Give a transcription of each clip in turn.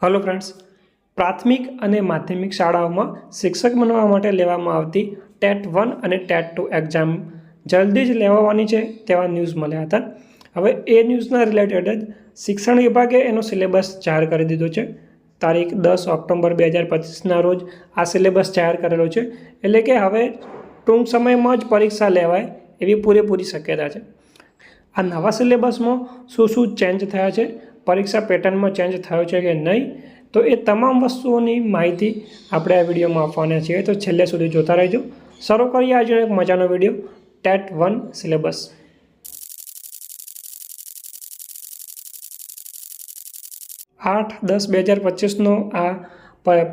Hello friends, प्राथमिक અને માધ્યમિક શાળાઓમાં શિક્ષક બનવા માટે લેવામાં આવતી ટેટ 1 અને ટેટ 2 એક્ઝામ જલ્દી જ લેવાની છે તેવા ન્યૂઝ મળ્યા હતા। હવે એ ન્યૂઝના રિલેટેડ જ શિક્ષણ વિભાગે એનો સિલેબસ જાહેર કરી દીધો છે। તારીખ 10 ઓક્ટોબર 2025ના રોજ આ સિલેબસ જાહેર કરેલો છે, એટલે કે હવે ટૂંક સમયમાં જ પરીક્ષા લેવાય એવી પૂરેપૂરી શક્યતા છે। આ નવા સિલેબસમાં શું શું ચેન્જ થયા છે, પરીક્ષા પેટર્નમાં ચેન્જ થયો છે કે નહીં, તો એ તમામ વસ્તુઓની માહિતી આપણે આ વિડીયોમાં આપવાના છીએ, તો છેલ્લે સુધી જોતા રહેજો। શરૂ કરીએ આજનો એક મજાનો વિડીયો, ટેટ 1 સિલેબસ। આઠ 10/2025નો આ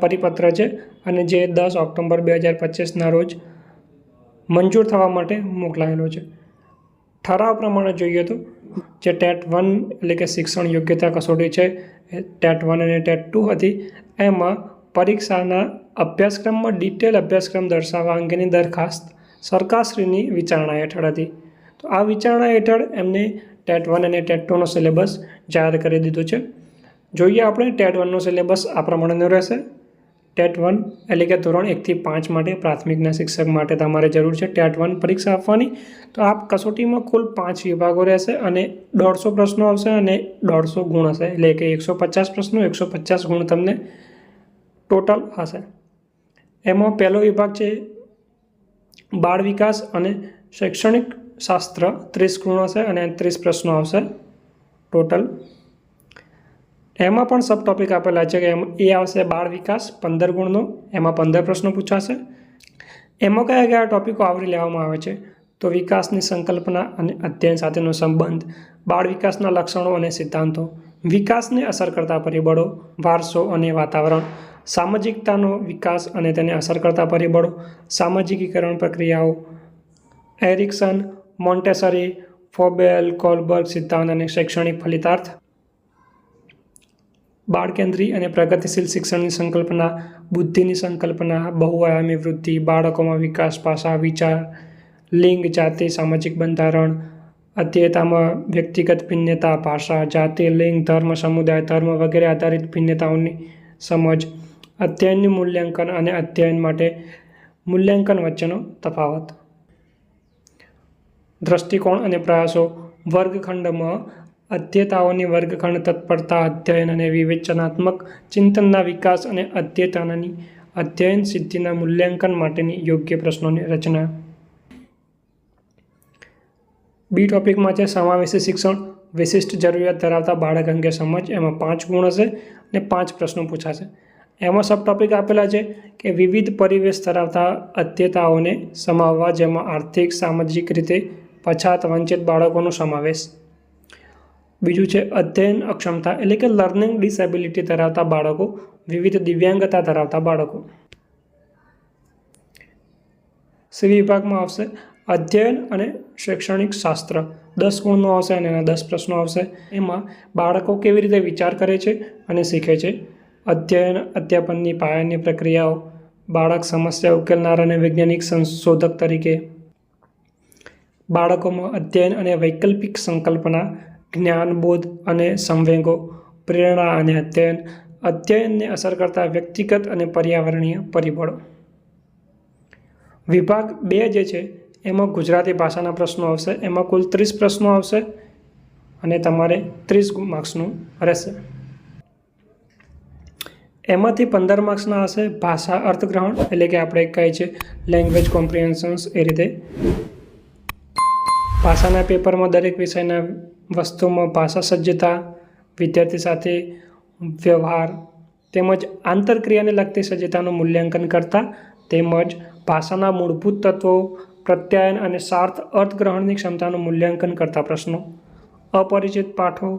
પરિપત્ર છે અને જે 10 ઓક્ટોબર 2025ના રોજ મંજૂર થવા માટે મોકલાયેલો છે। ઠરાવ પ્રમાણે જોઈએ તો જે ટેટ 1 એટલે કે શિક્ષણ યોગ્યતા કસોટી છે, ટેટ 1 અને ટેટ 2 હતી, એમાં પરીક્ષાના અભ્યાસક્રમમાં ડિટેલ અભ્યાસક્રમ દર્શાવવા અંગેની દરખાસ્ત સરકારશ્રીની વિચારણા હેઠળ હતી। તો આ વિચારણા હેઠળ એમને ટેટ 1 અને ટેટ 2નો સિલેબસ જાહેર કરી દીધો છે। જોઈએ આપણે ટેટ 1નો સિલેબસ આ પ્રમાણેનો રહેશે। ટેટ 1 એટલે કે ધોરણ 1 થી 5 માટે પ્રાથમિકના શિક્ષક માટે તમારે જરૂર છે ટેટ 1 પરીક્ષા આપવાની। તો આ કસોટીમાં કુલ 5 વિભાગો રહેશે અને 150 પ્રશ્નો આવશે અને 150 ગુણ હશે, એટલે કે 150 પ્રશ્નો 150 ગુણ તમને ટોટલ હશે। એમાં પહેલો વિભાગ છે બાળ વિકાસ અને શૈક્ષણિક શાસ્ત્ર, 30 ગુણ હશે અને 30 પ્રશ્નો આવશે ટોટલ। એમાં પણ સબ ટોપિક આપેલા છે કે એ આવશે બાળ વિકાસ 15 ગુણનો, એમાં 15 પ્રશ્નો પૂછાશે। એમાં કયા કયા ટોપિકો આવરી લેવામાં આવે છે, તો વિકાસની સંકલ્પના અને અધ્યયન સાથેનો સંબંધ, બાળ વિકાસના લક્ષણો અને સિદ્ધાંતો, વિકાસને અસર કરતા પરિબળો, વારસો અને વાતાવરણ, સામાજિકતાનો વિકાસ અને તેને અસર કરતા પરિબળો, સામાજિકીકરણ પ્રક્રિયાઓ, એરિક્સન, મોન્ટેસરી, ફોબેલ, કોલબર્ગ સિદ્ધાંત અને શૈક્ષણિક ફલિતાર્થ, બાળકેન્દ્રી અને પ્રગતિશીલ શિક્ષણની સંકલ્પના, બુદ્ધિની સંકલ્પના, બહુઆયામી વૃદ્ધિ, બાળકોમાં વિકાસ પાસા, વિચાર, લિંગ, જાતિ, સામાજિક બંધારણ, અધ્યેયતામાં વ્યક્તિગત ભિન્નતા, ભાષા, જાતિ, લિંગ, ધર્મ, સમુદાય, ધર્મ વગેરે આધારિત ભિન્નતાઓની સમજ, અધ્યયનનું મૂલ્યાંકન અને અધ્યયન માટે મૂલ્યાંકન વચ્ચેનો તફાવત, દ્રષ્ટિકોણ અને પ્રયાસો, વર્ગખંડમાં અધ્યેયતાઓની વર્ગખંડ તત્પરતા, અધ્યયન અને વિવેચનાત્મક ચિંતનના વિકાસ અને અધ્યેયતાની અધ્યયન સિદ્ધિના મૂલ્યાંકન માટેની યોગ્ય પ્રશ્નોની રચના। બી ટોપિકમાં છે સમાવેશી શિક્ષણ, વિશિષ્ટ જરૂરિયાત ધરાવતા બાળક અંગે સમજ, એમાં 5 ગુણ હશે અને 5 પ્રશ્નો પૂછાશે। એમાં સબ ટોપિક આપેલા છે કે વિવિધ પરિવેશ ધરાવતા અધ્યેયતાઓને સમાવવા, જેમાં આર્થિક, સામાજિક રીતે પછાત, વંચિત બાળકોનો સમાવેશ। બીજું છે અધ્યયન અક્ષમતા એટલે કે લર્નિંગ ડિસેબિલિટી ધરાવતા બાળકો, વિવિધ દિવ્યાંગતા ધરાવતા બાળકો। સી વિભાગમાં આવશે અધ્યયન અને શૈક્ષણિક શાસ્ત્ર, 10 ગુણનો આવશે અને એના 10 પ્રશ્નો આવશે। એમાં બાળકો કેવી રીતે વિચાર કરે છે અને શીખે છે, અધ્યયન અધ્યાપનની પાયાની પ્રક્રિયાઓ, બાળક સમસ્યા ઉકેલનાર અને વૈજ્ઞાનિક સંશોધક તરીકે, બાળકોમાં અધ્યયન અને વૈકલ્પિક સંકલ્પના, જ્ઞાન, બોધ અને સંવેગો, પ્રેરણા અને અધ્યયન, અધ્યયનને અસર કરતા વ્યક્તિગત અને પર્યાવરણીય પરિબળો। વિભાગ 2 જે છે એમાં ગુજરાતી ભાષાના પ્રશ્નો આવશે, એમાં કુલ 30 પ્રશ્નો આવશે અને તમારે 30 માર્ક્સનું રહેશે। એમાંથી 15 માર્ક્સના હશે ભાષા અર્થગ્રહણ, એટલે કે આપણે કહે છે લેંગ્વેજ કોમ્પ્રિહેન્શન્સ, એ રીતે ભાષાના પેપરમાં દરેક વિષયના વસ્તુમાં ભાષા સજ્જતા, વિદ્યાર્થી સાથે વ્યવહાર તેમજ આંતરક્રિયાને લગતી સજ્જતાનું મૂલ્યાંકન કરતા, તેમજ ભાષાના મૂળભૂત તત્વો, પ્રત્યાયન અને સાર્થ અર્થગ્રહણની ક્ષમતાનું મૂલ્યાંકન કરતા પ્રશ્નો, અપરિચિત પાઠો,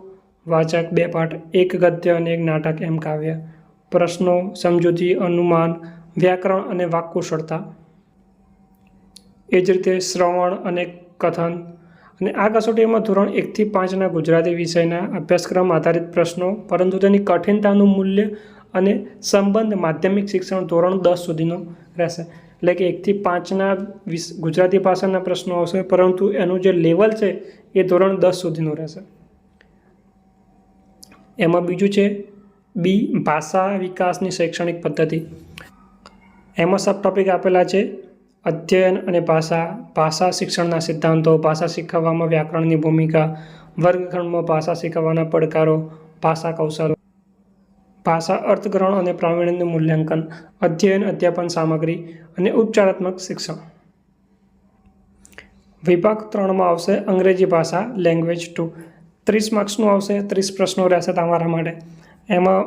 વાચક 2 પાઠ, 1 ગદ્ય અને 1 નાટક એમ કાવ્ય, પ્રશ્નો, સમજૂતી, અનુમાન, વ્યાકરણ અને વાક્કુશળતા, એ જ રીતે શ્રવણ અને કથન। અને આ કસોટીમાં ધોરણ 1 થી 5ના ગુજરાતી વિષયના અભ્યાસક્રમ આધારિત પ્રશ્નો, પરંતુ તેની કઠિનતાનું મૂલ્ય અને સંબંધ માધ્યમિક શિક્ષણ ધોરણ 10 સુધીનો રહેશે, એટલે કે 1 થી 5ના ગુજરાતી ભાષાના પ્રશ્નો આવશે, પરંતુ એનું જે લેવલ છે એ ધોરણ 10 સુધીનું રહેશે। એમાં બીજું છે બી ભાષા વિકાસની શૈક્ષણિક પદ્ધતિ, એમાં સબ ટોપિક આપેલા છે અધ્યયન અને ભાષા શિક્ષણના સિદ્ધાંતો, ભાષા શીખવવામાં વ્યાકરણની ભૂમિકા, વર્ગખંડમાં ભાષા શીખવવાના પડકારો, ભાષા કૌશલો, ભાષા અર્થગ્રહણ અને પ્રાવીણ્યનું મૂલ્યાંકન, અધ્યયન અધ્યાપન સામગ્રી અને ઉપચારાત્મક શિક્ષણ. વિભાગ 3માં આવશે અંગ્રેજી ભાષા લેંગ્વેજ 2. 30 માર્ક્સનું આવશે, 30 પ્રશ્નો રહેશે તમારા માટે. એમાં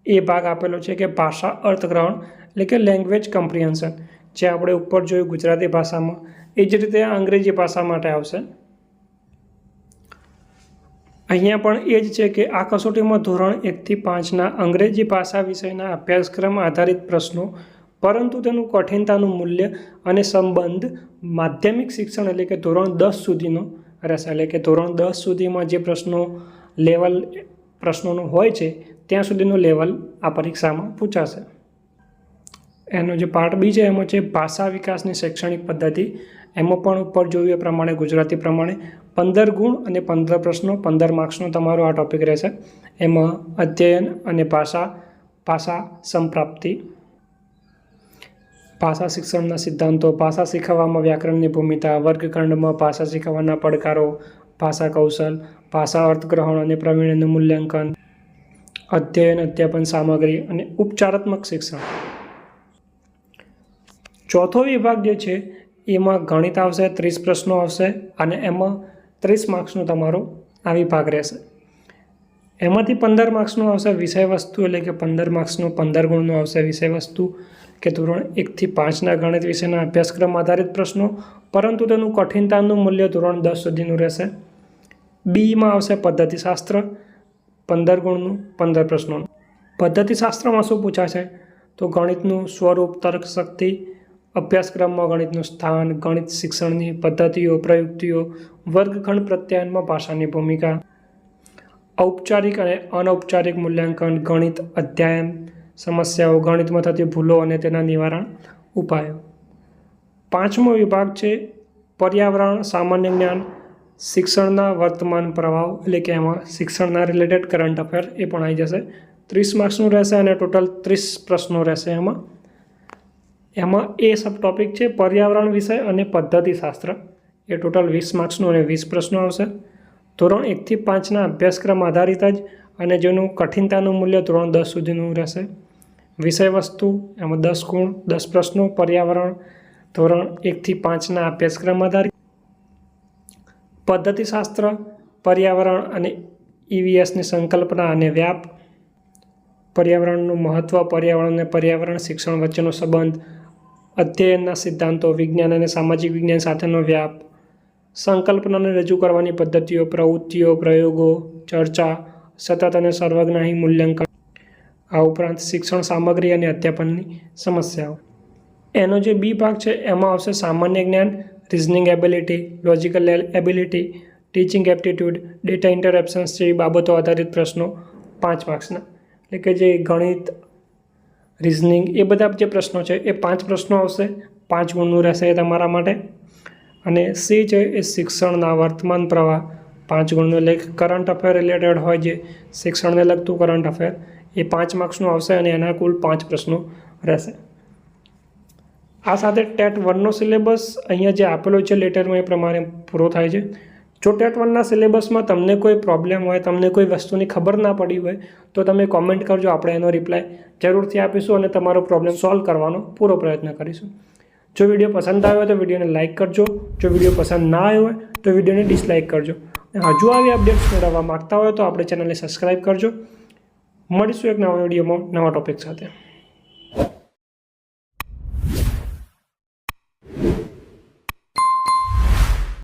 એ ભાગ આપેલો છે કે ભાષા અર્થગ્રહણ એટલે કે લેંગ્વેજ કમ્પ્રિહેન્શન, જે આપણે ઉપર જોયું ગુજરાતી ભાષામાં, એ જ રીતે અંગ્રેજી ભાષા માટે આવશે. અહીંયા પણ એ જ છે કે આ કસોટીમાં ધોરણ 1 થી 5ના અંગ્રેજી ભાષા વિષયના અભ્યાસક્રમ આધારિત પ્રશ્નો, પરંતુ તેનું કઠિનતાનું મૂલ્ય અને સંબંધ માધ્યમિક શિક્ષણ એટલે કે ધોરણ 10 સુધીનો રહેશે. એટલે કે ધોરણ 10 સુધીમાં જે પ્રશ્નોનું હોય છે ત્યાં સુધીનું લેવલ આ પરીક્ષામાં પૂછાશે. એનો જે પાર્ટ બી છે એમાં છે ભાષા વિકાસની શૈક્ષણિક પદ્ધતિ. એમાં પણ ઉપર જોયું એ પ્રમાણે ગુજરાતી પ્રમાણે 15 ગુણ અને 15 પ્રશ્નો, 15 માર્ક્સનો તમારો આ ટોપિક રહેશે. એમાં અધ્યયન અને ભાષા સંપ્રાપ્તિ, ભાષા શિક્ષણના સિદ્ધાંતો, ભાષા શીખવવામાં વ્યાકરણની ભૂમિકા, વર્ગખંડમાં ભાષા શીખવવાના પડકારો, ભાષા કૌશલ, ભાષા અર્થગ્રહણ અને પ્રવીણ્યનું મૂલ્યાંકન, અધ્યયન અધ્યાપન સામગ્રી અને ઉપચારાત્મક શિક્ષણ. ચોથો વિભાગ જે છે એમાં ગણિત આવશે, 30 પ્રશ્નો આવશે અને એમાં 30 માર્ક્સનો તમારો આ વિભાગ રહેશે. એમાંથી 15 માર્ક્સનું આવશે વિષય વસ્તુ, એટલે કે 15 માર્ક્સનું 15 ગુણનું આવશે વિષય વસ્તુ કે ધોરણ 1 થી 5ના ગણિત વિષયના અભ્યાસક્રમ આધારિત પ્રશ્નો, પરંતુ તેનું કઠિનતાનું મૂલ્ય ધોરણ 10 સુધીનું રહેશે. બીમાં આવશે પદ્ધતિશાસ્ત્ર, 15 ગુણનું 15 પ્રશ્નોનું. પદ્ધતિશાસ્ત્રમાં શું પૂછાશે તો ગણિતનું સ્વરૂપ, તર્કશક્તિ, અભ્યાસક્રમમાં ગણિતનું સ્થાન, ગણિત શિક્ષણની પદ્ધતિઓ, પ્રયુક્તિઓ, વર્ગખંડ પ્રત્યાયનમાં ભાષાની ભૂમિકા, ઔપચારિક અને અનૌપચારિક મૂલ્યાંકન, ગણિત અધ્યયન સમસ્યાઓ, ગણિતમાં થતી ભૂલો અને તેના નિવારણ ઉપાયો. 5મો વિભાગ છે પર્યાવરણ, સામાન્ય જ્ઞાન, શિક્ષણના વર્તમાન પ્રભાવ, એટલે કે એમાં શિક્ષણના રિલેટેડ કરંટ અફેર એ પણ આવી જશે. 30 માર્ક્સનું રહેશે અને ટોટલ 30 પ્રશ્નો રહેશે. એમાં એ સબ ટોપિક છે પર્યાવરણ વિષય અને પદ્ધતિશાસ્ત્ર, એ ટોટલ 20 માર્ક્સનું અને 20 પ્રશ્નો આવશે. ધોરણ 1 થી 5ના અભ્યાસક્રમ આધારિત જ અને જેનું કઠિનતાનું મૂલ્ય ધોરણ 10 સુધીનું રહેશે. વિષય વસ્તુ એમાં 10 ગુણ 10 પ્રશ્નો, પર્યાવરણ ધોરણ 1 થી 5ના અભ્યાસક્રમ આધારિત, પદ્ધતિશાસ્ત્ર પર્યાવરણ અને EVSની સંકલ્પના અને વ્યાપ, પર્યાવરણનું મહત્ત્વ, પર્યાવરણ અને પર્યાવરણ શિક્ષણ વચ્ચેનો સંબંધ, અધ્યયનના સિદ્ધાંતો, વિજ્ઞાન અને સામાજિક વિજ્ઞાન સાથેનો વ્યાપ, સંકલ્પનાને રજૂ કરવાની પદ્ધતિઓ, પ્રવૃત્તિઓ, પ્રયોગો, ચર્ચા, સતત અને સર્વગ્રાહી મૂલ્યાંકન, આ ઉપરાંત શિક્ષણ સામગ્રી અને અધ્યાપનની સમસ્યાઓ. એનો જે બી ભાગ છે એમાં આવશે સામાન્ય જ્ઞાન, reasoning ability, logical ability, teaching aptitude, data interpretations જેવી બાબતો આધારિત પ્રશ્નો 5 માર્ક્સના. એટલે કે જે ગણિત, રિઝનિંગ એ બધા જે પ્રશ્નો છે એ 5 પ્રશ્નો આવશે, 5 ગુણનું રહેશે એ તમારા માટે. અને સી છે એ શિક્ષણના વર્તમાન પ્રવાહ, 5 ગુણનું, એટલે કરંટ અફેર રિલેટેડ હોય જે શિક્ષણને લગતું કરંટ અફેર, એ 5 માર્ક્સનું આવશે અને એના કુલ 5 પ્રશ્નો રહેશે. આ સાથે ટેટ 1નો સિલેબસ અહીંયા જે આપેલો છે લેટરમાં એ પ્રમાણે પૂરો થાય છે. જો ટેટ 1ના સિલેબસમાં તમને કોઈ પ્રોબ્લેમ હોય, તમને કોઈ વસ્તુની ખબર ના પડી હોય તો તમે કોમેન્ટ કરજો, આપણે એનો રિપ્લાય જરૂરથી આપીશું અને તમારો પ્રોબ્લેમ સોલ્વ કરવાનો પૂરો પ્રયત્ન કરીશું. જો વિડીયો પસંદ આવ્યો તો વિડીયોને લાઇક કરજો, જો વિડીયો પસંદ ના આવ્યો હોય તો વિડીયોને ડિસલાઇક કરજો. હજુ આવી અપડેટ્સ મેળવવા માગતા હોય તો આપણે ચેનલને સબસ્ક્રાઈબ કરજો. મળીશું એક નવા વિડીયોમાં નવા ટોપિક સાથે.